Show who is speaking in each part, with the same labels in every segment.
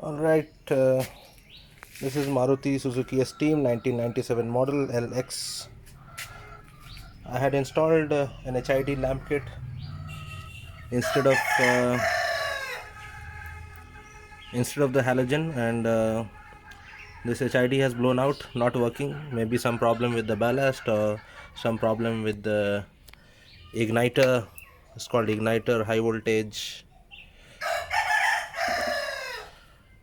Speaker 1: Alright, this is Maruti Suzuki Esteem 1997 model LX. I had installed an HID lamp kit instead of the halogen, and this HID has blown out, not working. Maybe some problem with the ballast or some problem with the igniter. It's called igniter high voltage,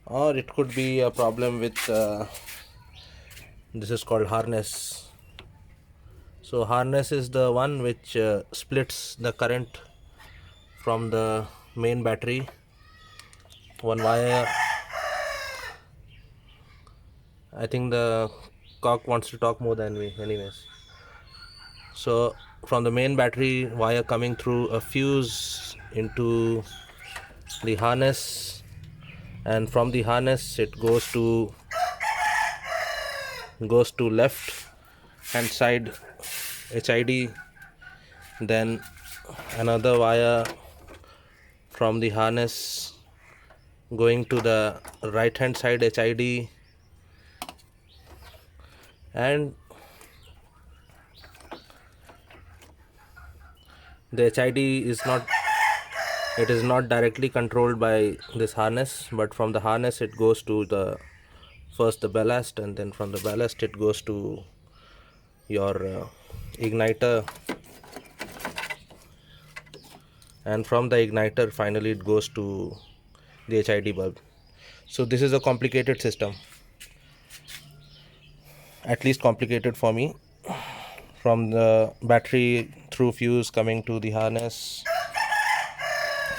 Speaker 1: or it could be a problem with this is called harness. So harness is the one which splits the current from the main battery. One wire, I think the cock wants to talk more than me anyways. So from the main battery wire coming through a fuse into the harness, and from the harness it goes to left hand side HID, then another wire from the harness going to the right hand side HID, and the HID is not directly controlled by this harness, but from the harness it goes to the first the ballast, and then from the ballast it goes to your igniter, and from the igniter finally it goes to the HID bulb. So this is a complicated system, at least complicated for me. From the battery through fuse coming to the harness,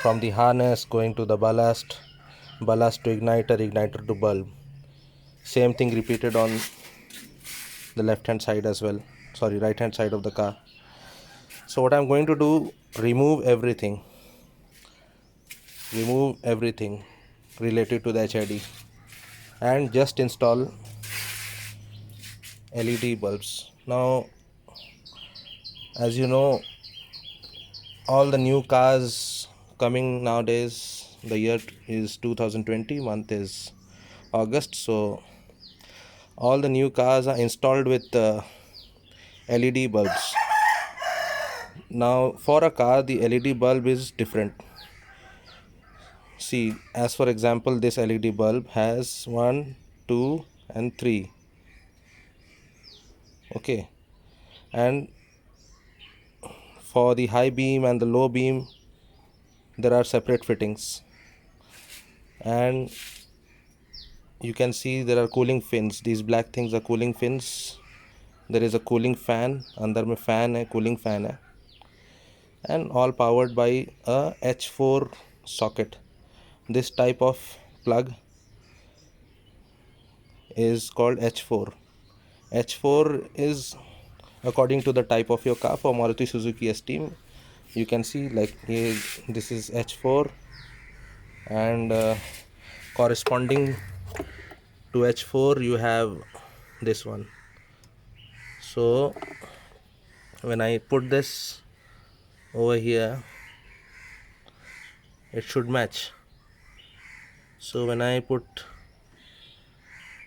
Speaker 1: from the harness going to the ballast, ballast to igniter, igniter to bulb. Same thing repeated on the left hand side as well, sorry, right hand side of the car. So what I'm going to do, remove everything related to the HID and just install LED bulbs. Now, as you know, all the new cars coming nowadays, the year is 2020, month is August, so all the new cars are installed with LED bulbs. Now for a car the LED bulb is different. See, as for example, this LED bulb has 1, 2 and 3. Okay, and for the high beam and the low beam there are separate fittings, and you can see there are cooling fins. These black things are cooling fins. There is a cooling fan, अंदर में fan है, cooling fan है, and all powered by a H4 socket. This type of plug is called H4. H4 is according to the type of your car. For Maruti Suzuki Esteem, you can see like here, this is H4, and corresponding to H4 you have this one. So when I put this over here, it should match. So when I put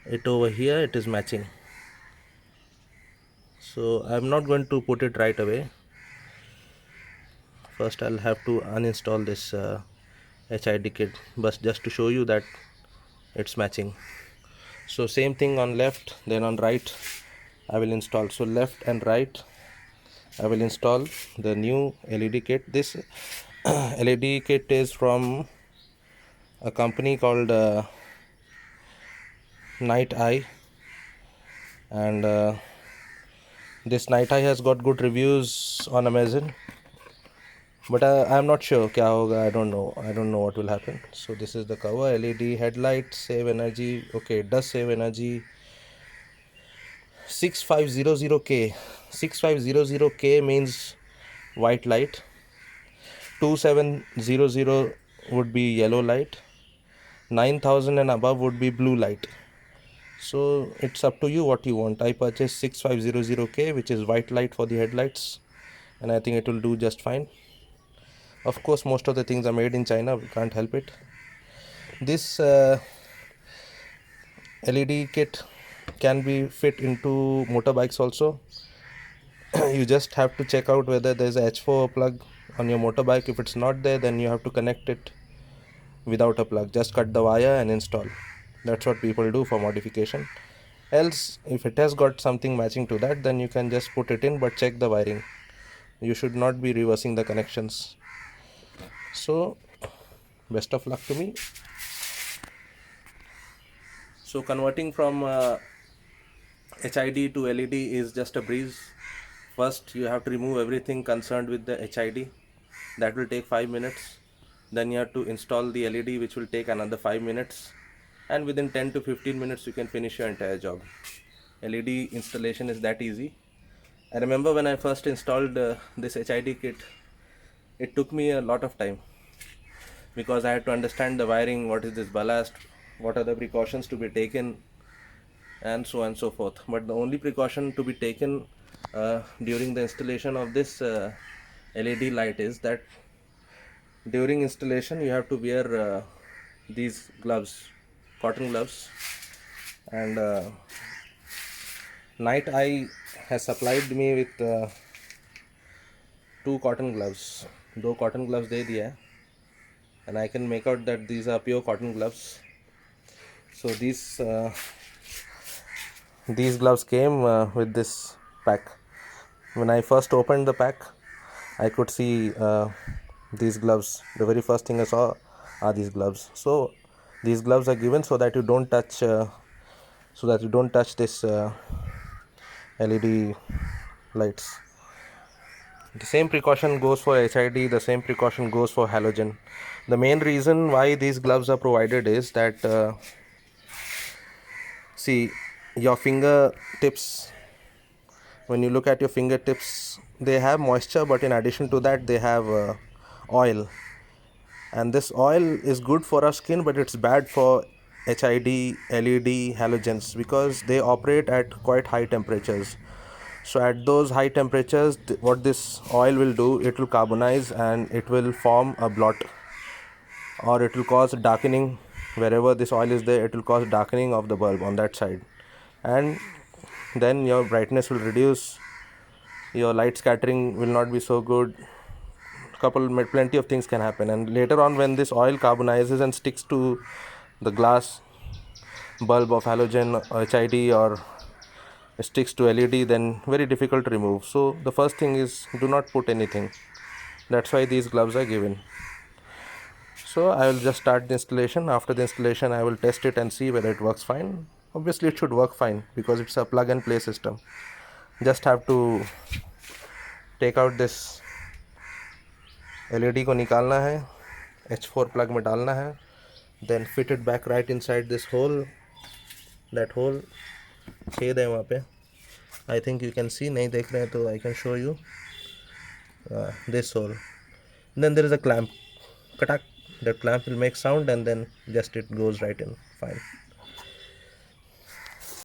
Speaker 1: it over here, it is matching. So I'm not going to put it right away. First I'll have to uninstall this HID kit, but just to show you that it's matching. So same thing on left, then on right I will install. So left and right I will install the new LED kit. This LED kit is from a company called Night Eye, and this Night Eye has got good reviews on Amazon, but I'm not sure kya hoga. I don't know what will happen. So this is the cover. LED headlight, save energy. Okay, it does save energy. 6500K. 6500K means white light. 2700 would be yellow light. 9000 and above would be blue light. So it's up to you what you want. I purchased 6500K, which is white light for the headlights, and I think it will do just fine. Of course, most of the things are made in China, we can't help it. This LED kit can be fit into motorbikes also. You just have to check out whether there's a H4 plug on your motorbike. If it's not there, then you have to connect it without a plug. Just cut the wire and install. That's what people do for modification. Else, if it has got something matching to that, then you can just put it in, but check the wiring. You should not be reversing the connections. So best of luck to me. So converting from HID to LED is just a breeze. First you have to remove everything concerned with the HID. That will take 5 minutes. Then you have to install the LED, which will take another 5 minutes, and within 10 to 15 minutes you can finish your entire job. LED installation is that easy. I remember when I first installed this HID kit, it took me a lot of time because I had to understand the wiring, what is this ballast, what are the precautions to be taken, and so on and so forth. But the only precaution to be taken during the installation of this LED light is that during installation you have to wear these gloves, cotton gloves, and Night Eye has supplied me with 2 cotton gloves. 2 cotton gloves दे दिया है, and I can make out that these are pure cotton gloves. So these gloves came with this pack. When I first opened the pack, I could see these gloves. The very first thing I saw are these gloves. So these gloves are given so that you don't touch this LED lights. The same precaution goes for HID, the same precaution goes for halogen. The main reason why these gloves are provided is that see, your fingertips, when you look at your fingertips, they have moisture, but in addition to that they have oil, and this oil is good for our skin, but it's bad for HID, LED, halogens, because they operate at quite high temperatures. So at those high temperatures, what this oil will do, it will carbonize and it will form a blot, or it will cause darkening. Wherever this oil is there, it will cause darkening of the bulb on that side, and then your brightness will reduce, your light scattering will not be so good. Plenty of things can happen, and later on when this oil carbonizes and sticks to the glass bulb of halogen or HID, or sticks to LED, then very difficult to remove. So the first thing is, do not put anything. That's why these gloves are given. So I will just start the installation. After the installation, I will test it and see whether it works fine. Obviously it should work fine because it's a plug and play system. Just have to take out this LED को निकालना है, H4 plug में डालना है, then fit it back right inside this hole. That hole छेद है वहाँ पे. I think you can see, नहीं देख रहे हैं तो I can show you this hole. Then there is a clamp. Katak. That clamp will make sound and then just it goes right in. Fine.